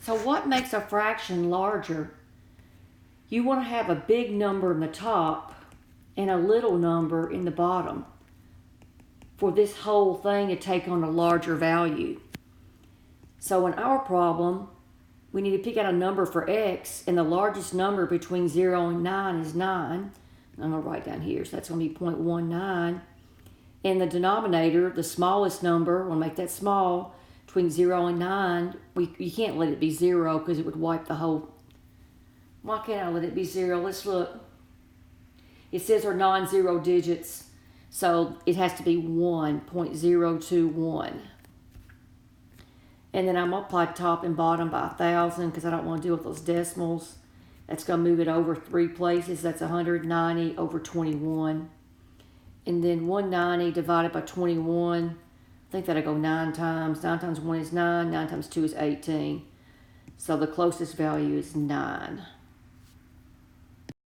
So what makes a fraction larger? You want to have a big number in the top and a little number in the bottom for this whole thing to take on a larger value. So in our problem, we need to pick out a number for x, and the largest number between 0 and 9 is 9. I'm going to write down here, so that's going to be 0.19. And the denominator, the smallest number, we'll make that small, between 0 and 9, you can't let it be 0 because it would wipe the whole. Why can't I let it be 0? Let's look. It says they're non-zero digits, so it has to be 1.021. And then I multiply top and bottom by 1,000 because I don't want to deal with those decimals. That's going to move it over 3 places. That's 190 over 21. And then 190 divided by 21. I think that'll go 9 times. 9 times 1 is 9. 9 times 2 is 18. So the closest value is 9.